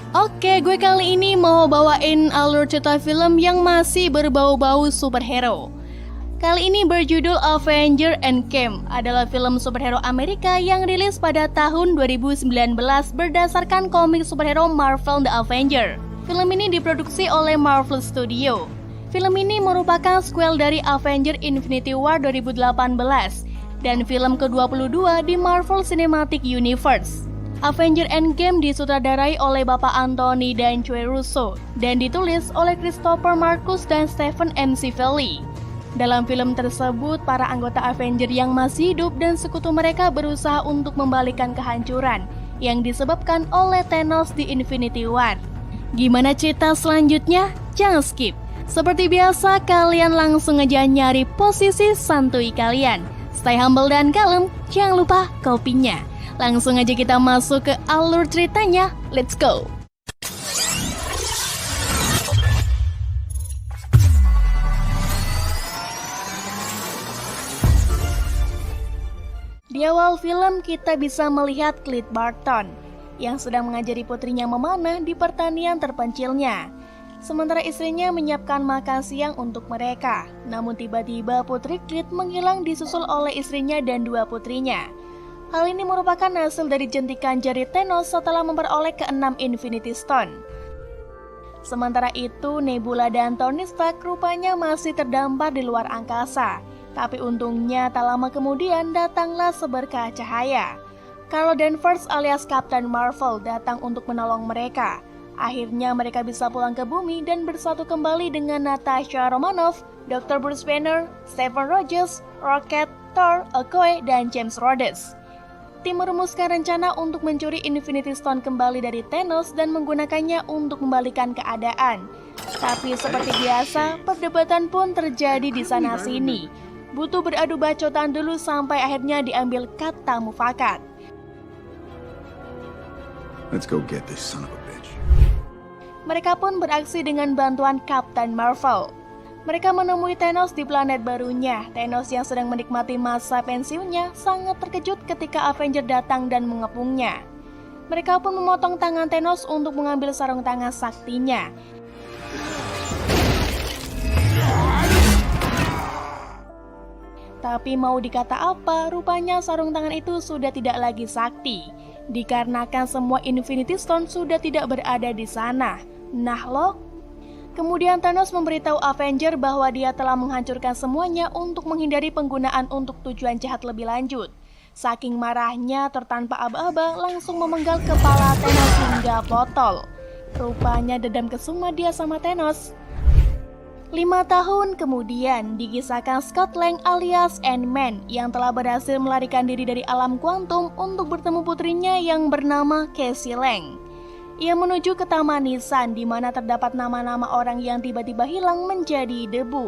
Oke, gue kali ini mau bawain alur cerita film yang masih berbau-bau superhero. Kali ini berjudul Avengers Endgame, adalah film superhero Amerika yang rilis pada tahun 2019 berdasarkan komik superhero Marvel The Avengers. Film ini diproduksi oleh Marvel Studio. Film ini merupakan sequel dari Avengers Infinity War 2018 dan film ke-22 di Marvel Cinematic Universe. Avengers Endgame disutradarai oleh Bapak Anthony dan Joe Russo dan ditulis oleh Christopher Marcus dan Stephen M. Cively. Dalam film tersebut, para anggota Avengers yang masih hidup dan sekutu mereka berusaha untuk membalikan kehancuran yang disebabkan oleh Thanos di Infinity War. Gimana cerita selanjutnya? Jangan skip. Seperti biasa, kalian langsung aja nyari posisi santuy kalian. Stay humble dan kalem, jangan lupa kopinya. Langsung aja kita masuk ke alur ceritanya, let's go! Di awal film kita bisa melihat Clint Barton yang sedang mengajari putrinya memanah di pertanian terpencilnya. Sementara istrinya menyiapkan makan siang untuk mereka. Namun tiba-tiba putri Clint menghilang disusul oleh istrinya dan dua putrinya. Hal ini merupakan hasil dari jentikan jari Thanos setelah memperoleh ke-6 Infinity Stone. Sementara itu, Nebula dan Tony Stark rupanya masih terdampar di luar angkasa. Tapi untungnya tak lama kemudian datanglah seberkah cahaya. Carol Danvers alias Captain Marvel datang untuk menolong mereka. Akhirnya mereka bisa pulang ke bumi dan bersatu kembali dengan Natasha Romanoff, Dr. Bruce Banner, Stephen Rogers, Rocket, Thor, Okoye, dan James Rhodes. Tim merumuskan rencana untuk mencuri Infinity Stone kembali dari Thanos dan menggunakannya untuk membalikan keadaan. Tapi seperti biasa, perdebatan pun terjadi di sana-sini. Butuh beradu bacotan dulu sampai akhirnya diambil kata mufakat. Let's go get this son of a bitch. Mereka pun beraksi dengan bantuan Captain Marvel. Mereka menemui Thanos di planet barunya. Thanos yang sedang menikmati masa pensiunnya sangat terkejut ketika Avengers datang dan mengepungnya. Mereka pun memotong tangan Thanos untuk mengambil sarung tangan saktinya. Tapi mau dikata apa, rupanya sarung tangan itu sudah tidak lagi sakti. Dikarenakan semua Infinity Stone sudah tidak berada di sana. Nah loh. Kemudian Thanos memberitahu Avengers bahwa dia telah menghancurkan semuanya untuk menghindari penggunaan untuk tujuan jahat lebih lanjut. Saking marahnya, tertanpa aba-aba langsung memenggal kepala Thanos hingga potol. Rupanya dendam kesuma dia sama Thanos. 5 tahun kemudian, dikisahkan Scott Lang alias Ant-Man yang telah berhasil melarikan diri dari alam kuantum untuk bertemu putrinya yang bernama Cassie Lang. Ia menuju ke Taman Nisan di mana terdapat nama-nama orang yang tiba-tiba hilang menjadi debu.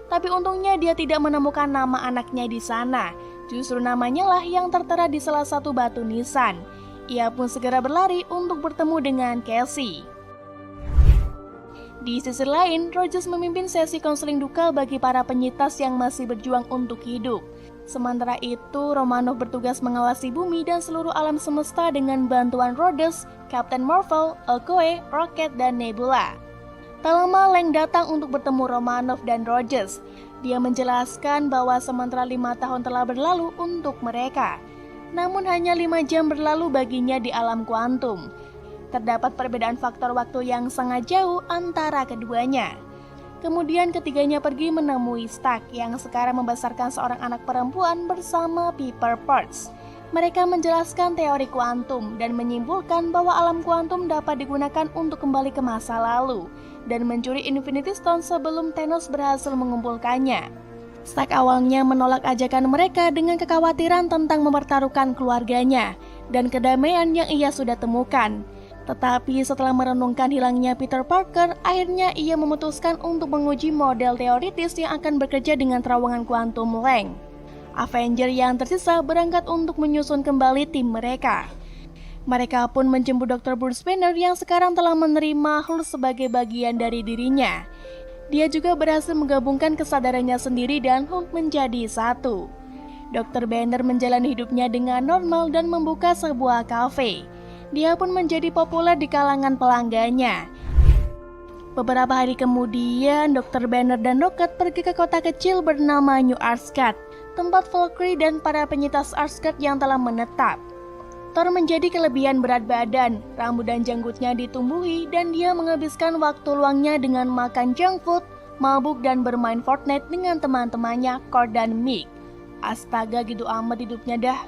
Tapi untungnya dia tidak menemukan nama anaknya di sana. Justru namanya lah yang tertera di salah satu batu nisan. Ia pun segera berlari untuk bertemu dengan Cassie. Di sisi lain, Rogers memimpin sesi konseling duka bagi para penyintas yang masih berjuang untuk hidup. Sementara itu, Romanoff bertugas mengawasi bumi dan seluruh alam semesta dengan bantuan Rhodes, Captain Marvel, Okoye, Rocket, dan Nebula. Tak lama Lang datang untuk bertemu Romanoff dan Rogers. Dia menjelaskan bahwa sementara 5 tahun telah berlalu untuk mereka. Namun hanya 5 jam berlalu baginya di alam kuantum. Terdapat perbedaan faktor waktu yang sangat jauh antara keduanya. Kemudian ketiganya pergi menemui Stark yang sekarang membesarkan seorang anak perempuan bersama Pepper Potts. Mereka menjelaskan teori kuantum dan menyimpulkan bahwa alam kuantum dapat digunakan untuk kembali ke masa lalu dan mencuri Infinity Stone sebelum Thanos berhasil mengumpulkannya. Stark awalnya menolak ajakan mereka dengan kekhawatiran tentang mempertaruhkan keluarganya dan kedamaian yang ia sudah temukan. Tetapi setelah merenungkan hilangnya Peter Parker, akhirnya ia memutuskan untuk menguji model teoritis yang akan bekerja dengan terowongan kuantum Lang. Avengers yang tersisa berangkat untuk menyusun kembali tim mereka. Mereka pun menjemput Dr. Bruce Banner yang sekarang telah menerima Hulk sebagai bagian dari dirinya. Dia juga berhasil menggabungkan kesadarannya sendiri dan Hulk menjadi satu. Dr. Banner menjalani hidupnya dengan normal dan membuka sebuah kafe. Dia pun menjadi populer di kalangan pelanggannya. Beberapa hari kemudian, Dr. Banner dan Rocket pergi ke kota kecil bernama New Asgard, tempat Valkyrie dan para penyintas Asgard yang telah menetap. Thor menjadi kelebihan berat badan, rambut dan janggutnya ditumbuhi, dan dia menghabiskan waktu luangnya dengan makan junk food, mabuk dan bermain Fortnite dengan teman-temannya, Cord dan Mick. Astaga, gitu amat hidupnya dah.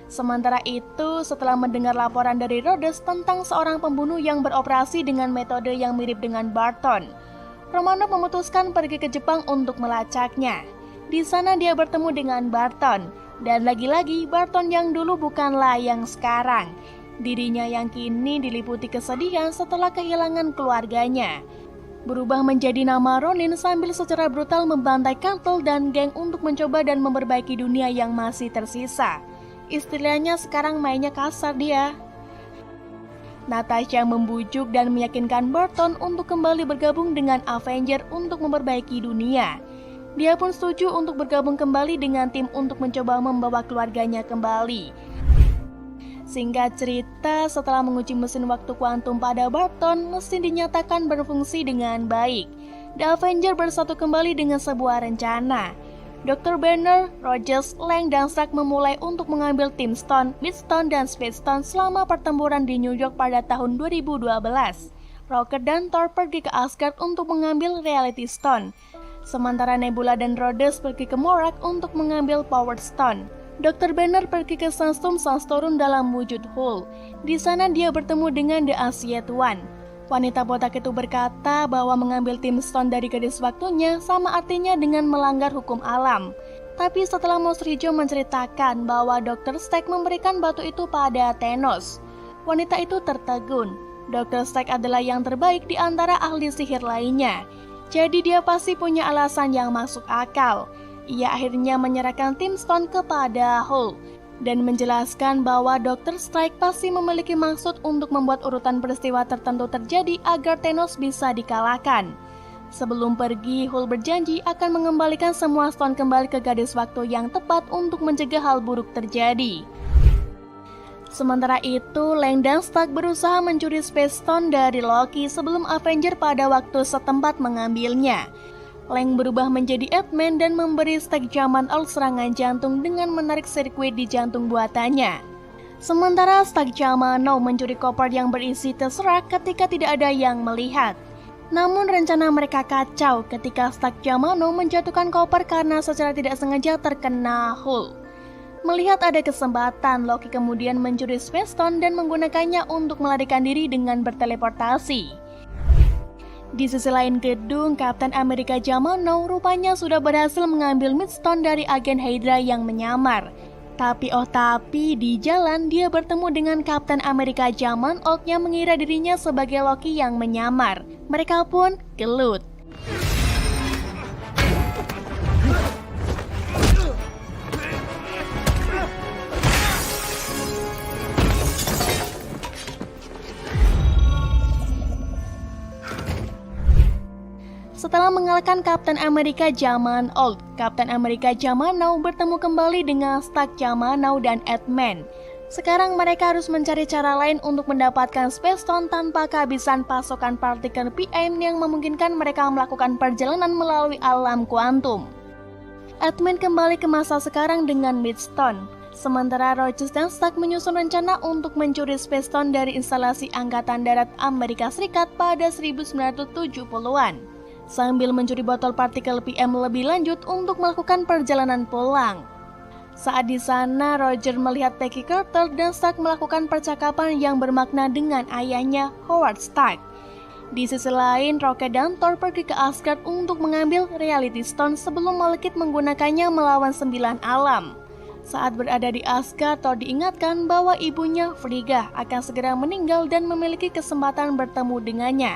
Sementara itu, setelah mendengar laporan dari Rhodes tentang seorang pembunuh yang beroperasi dengan metode yang mirip dengan Barton, Romanov memutuskan pergi ke Jepang untuk melacaknya. Di sana dia bertemu dengan Barton, dan lagi-lagi Barton yang dulu bukanlah yang sekarang. Dirinya yang kini diliputi kesedihan setelah kehilangan keluarganya. Berubah menjadi nama Ronin sambil secara brutal membantai kartel dan geng untuk mencoba dan memperbaiki dunia yang masih tersisa. Istilahnya sekarang mainnya kasar dia. Natasha membujuk dan meyakinkan Barton untuk kembali bergabung dengan Avenger untuk memperbaiki dunia. Dia pun setuju untuk bergabung kembali dengan tim untuk mencoba membawa keluarganya kembali. Singkat cerita, setelah menguji mesin waktu kuantum pada Barton, mesin dinyatakan berfungsi dengan baik. The Avenger bersatu kembali dengan sebuah rencana. Dr. Banner, Rogers, Lang, dan Stark memulai untuk mengambil tim Stone, Midstone, dan Speedstone selama pertempuran di New York pada tahun 2012. Rocket dan Thor pergi ke Asgard untuk mengambil Reality Stone. Sementara Nebula dan Rhodes pergi ke Morak untuk mengambil Power Stone. Dr. Banner pergi ke Sandstorm dalam wujud Hulk. Di sana dia bertemu dengan The Ancient One. Wanita botak itu berkata bahwa mengambil tim Stone dari gadis waktunya sama artinya dengan melanggar hukum alam. Tapi setelah monster hijau menceritakan bahwa Dr. Stark memberikan batu itu pada Thanos, wanita itu tertegun. Dr. Stark adalah yang terbaik di antara ahli sihir lainnya. Jadi dia pasti punya alasan yang masuk akal. Ia akhirnya menyerahkan tim Stone kepada Hulk dan menjelaskan bahwa Dr. Strike pasti memiliki maksud untuk membuat urutan peristiwa tertentu terjadi agar Thanos bisa dikalahkan. Sebelum pergi, Hulk berjanji akan mengembalikan semua Stone kembali ke gadis waktu yang tepat untuk mencegah hal buruk terjadi. Sementara itu, Lang dan Stark berusaha mencuri Space Stone dari Loki sebelum Avenger pada waktu setempat mengambilnya. Lang berubah menjadi Ant-Man dan memberi Stark zaman Old serangan jantung dengan menarik sirkuit di jantung buatannya. Sementara Stark zaman Now mencuri koper yang berisi Tesseract ketika tidak ada yang melihat. Namun rencana mereka kacau ketika Stark zaman Now menjatuhkan koper karena secara tidak sengaja terkena Hulk. Melihat ada kesempatan, Loki kemudian mencuri Space Stone dan menggunakannya untuk melarikan diri dengan berteleportasi. Di sisi lain gedung, Kapten Amerika zaman Now rupanya sudah berhasil mengambil Midstone dari agen Hydra yang menyamar. Tapi di jalan dia bertemu dengan Kapten Amerika zaman Old yang mengira dirinya sebagai Loki yang menyamar. Mereka pun gelut. Setelah mengalahkan Kapten Amerika zaman Old, Kapten Amerika zaman Now bertemu kembali dengan Stark zaman Now dan Ant-Man. Sekarang mereka harus mencari cara lain untuk mendapatkan Space Stone tanpa kehabisan pasokan partikel PM yang memungkinkan mereka melakukan perjalanan melalui alam kuantum. Ant-Man kembali ke masa sekarang dengan Midstone. Sementara Rogers dan Stark menyusun rencana untuk mencuri Space Stone dari instalasi Angkatan Darat Amerika Serikat pada 1970-an. Sambil mencuri botol partikel PM lebih lanjut untuk melakukan perjalanan pulang. Saat di sana, Roger melihat Peggy Carter dan Stark melakukan percakapan yang bermakna dengan ayahnya, Howard Stark. Di sisi lain, Rocket dan Thor pergi ke Asgard untuk mengambil Reality Stone sebelum Malekith menggunakannya melawan 9 alam. Saat berada di Asgard, Thor diingatkan bahwa ibunya, Frigga, akan segera meninggal dan memiliki kesempatan bertemu dengannya.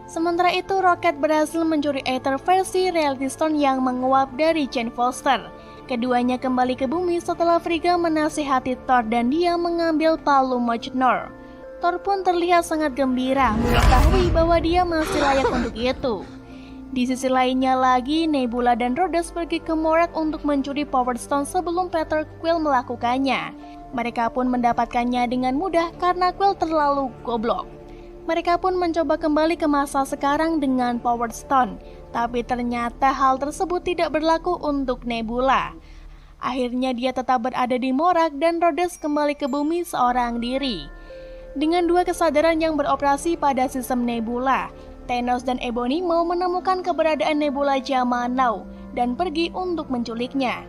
Sementara itu, Rocket berhasil mencuri Aether versi Reality Stone yang menguap dari Jane Foster. Keduanya kembali ke bumi setelah Frigga menasihati Thor dan dia mengambil palu Mjolnir. Thor pun terlihat sangat gembira mengetahui bahwa dia masih layak untuk itu. Di sisi lainnya lagi, Nebula dan Rhodes pergi ke Morag untuk mencuri Power Stone sebelum Peter Quill melakukannya. Mereka pun mendapatkannya dengan mudah karena Quill terlalu goblok. Mereka pun mencoba kembali ke masa sekarang dengan Power Stone, tapi ternyata hal tersebut tidak berlaku untuk Nebula. Akhirnya dia tetap berada di Morag dan Rhodes kembali ke bumi seorang diri. Dengan dua kesadaran yang beroperasi pada sistem Nebula, Thanos dan Ebony mau menemukan keberadaan Nebula zaman now dan pergi untuk menculiknya.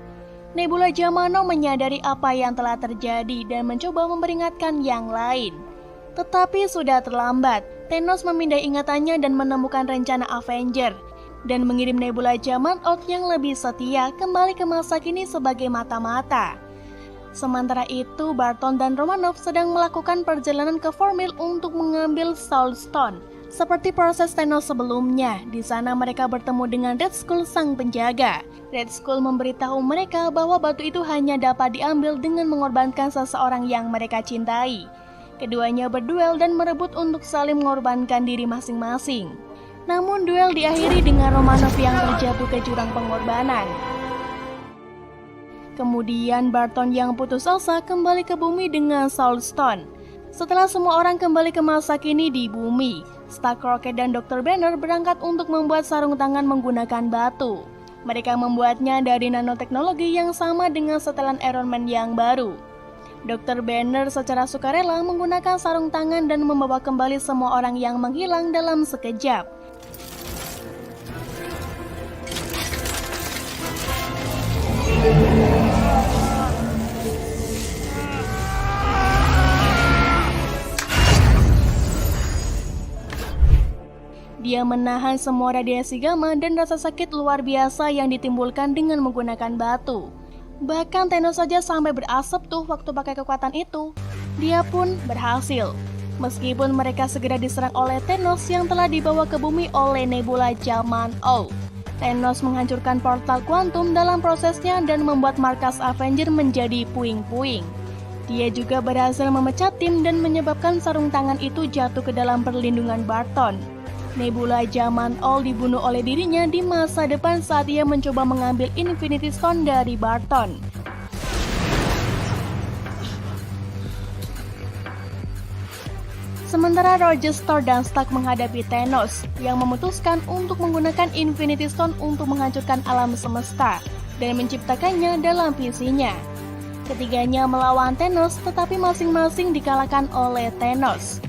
Nebula zaman now menyadari apa yang telah terjadi dan mencoba memperingatkan yang lain. Tetapi sudah terlambat. Thanos memindai ingatannya dan menemukan rencana Avenger dan mengirim Nebula zaman out yang lebih setia kembali ke masa kini sebagai mata-mata. Sementara itu, Barton dan Romanoff sedang melakukan perjalanan ke Formil untuk mengambil Soul Stone. Seperti proses Thanos sebelumnya, di sana mereka bertemu dengan Red Skull sang penjaga. Red Skull memberitahu mereka bahwa batu itu hanya dapat diambil dengan mengorbankan seseorang yang mereka cintai. Keduanya berduel dan merebut untuk saling mengorbankan diri masing-masing. Namun duel diakhiri dengan Romanoff yang terjatuh ke jurang pengorbanan. Kemudian Barton yang putus asa kembali ke bumi dengan Soul Stone. Setelah semua orang kembali ke masa kini di bumi, Stark, Rocket, dan Dr. Banner berangkat untuk membuat sarung tangan menggunakan batu. Mereka membuatnya dari nanoteknologi yang sama dengan setelan Iron Man yang baru. Dr. Banner secara sukarela menggunakan sarung tangan dan membawa kembali semua orang yang menghilang dalam sekejap. Dia menahan semua radiasi gamma dan rasa sakit luar biasa yang ditimbulkan dengan menggunakan batu. Bahkan Thanos saja sampai berasap tuh waktu pakai kekuatan itu. Dia pun berhasil. Meskipun mereka segera diserang oleh Thanos yang telah dibawa ke bumi oleh Nebula zaman now. Thanos menghancurkan portal kuantum dalam prosesnya dan membuat markas Avenger menjadi puing-puing. Dia juga berhasil memecat tim dan menyebabkan sarung tangan itu jatuh ke dalam perlindungan Barton. Nebula zaman now dibunuh oleh dirinya di masa depan saat ia mencoba mengambil Infinity Stone dari Barton. Sementara Rogers, Thor, dan Stark menghadapi Thanos yang memutuskan untuk menggunakan Infinity Stone untuk menghancurkan alam semesta dan menciptakannya dalam visinya. Ketiganya melawan Thanos tetapi masing-masing dikalahkan oleh Thanos.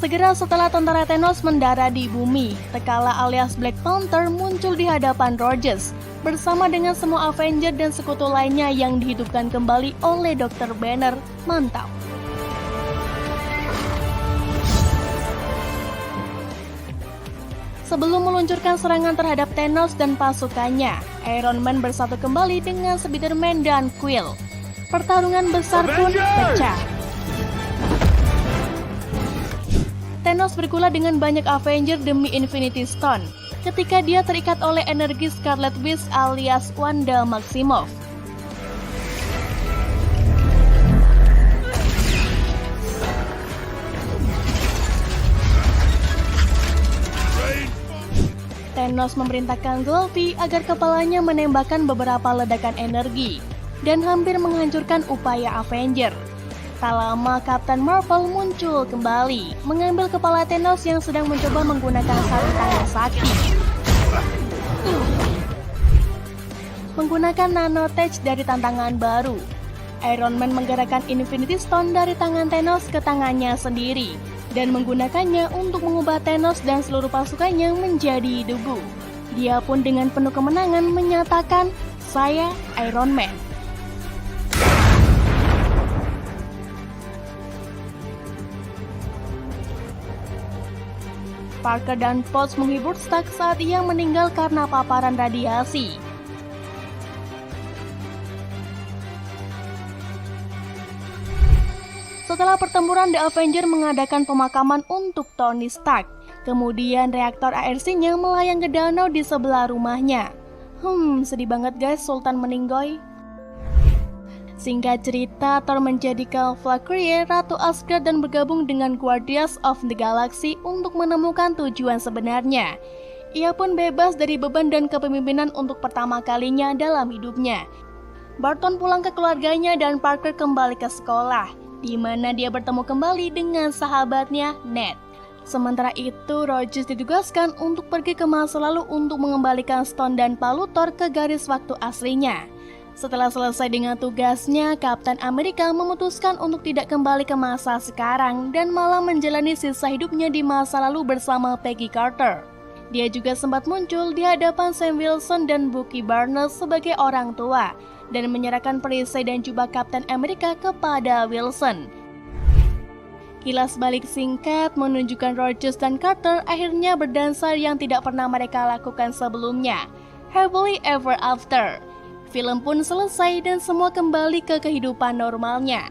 Segera setelah tentara Thanos mendarat di bumi, T'Challa alias Black Panther muncul di hadapan Rogers bersama dengan semua Avenger dan sekutu lainnya yang dihidupkan kembali oleh Dr. Banner. Mantap! Sebelum meluncurkan serangan terhadap Thanos dan pasukannya, Iron Man bersatu kembali dengan Spider-Man dan Quill. Pertarungan besar pun pecah. Thanos bergulat dengan banyak Avenger demi Infinity Stone ketika dia terikat oleh energi Scarlet Witch alias Wanda Maximoff. Thanos memerintahkan Sylvie agar kepalanya menembakkan beberapa ledakan energi dan hampir menghancurkan upaya Avenger. Tak lama Captain Marvel muncul kembali, mengambil kepala Thanos yang sedang mencoba menggunakan sarung tangan sakti. Menggunakan nanotech dari tantangan baru, Iron Man menggerakkan Infinity Stone dari tangan Thanos ke tangannya sendiri dan menggunakannya untuk mengubah Thanos dan seluruh pasukannya menjadi debu. Dia pun dengan penuh kemenangan menyatakan, "Saya Iron Man." Parker dan Potts menghibur Stark saat ia meninggal karena paparan radiasi. Setelah pertempuran, The Avenger mengadakan pemakaman untuk Tony Stark. Kemudian reaktor ARC-nya melayang ke danau di sebelah rumahnya. Sedih banget guys, Sultan meninggoy. Singkat cerita, Thor menjadikan Valkyrie Ratu Asgard dan bergabung dengan Guardians of the Galaxy untuk menemukan tujuan sebenarnya. Ia pun bebas dari beban dan kepemimpinan untuk pertama kalinya dalam hidupnya. Barton pulang ke keluarganya dan Parker kembali ke sekolah, di mana dia bertemu kembali dengan sahabatnya Ned. Sementara itu, Rogers ditugaskan untuk pergi ke masa lalu untuk mengembalikan Stone dan palu Thor ke garis waktu aslinya. Setelah selesai dengan tugasnya, Kapten Amerika memutuskan untuk tidak kembali ke masa sekarang dan malah menjalani sisa hidupnya di masa lalu bersama Peggy Carter. Dia juga sempat muncul di hadapan Sam Wilson dan Bucky Barnes sebagai orang tua dan menyerahkan perisai dan jubah Kapten Amerika kepada Wilson. Kilas balik singkat menunjukkan Rogers dan Carter akhirnya berdansa yang tidak pernah mereka lakukan sebelumnya. Happily Ever After. Film pun selesai dan semua kembali ke kehidupan normalnya.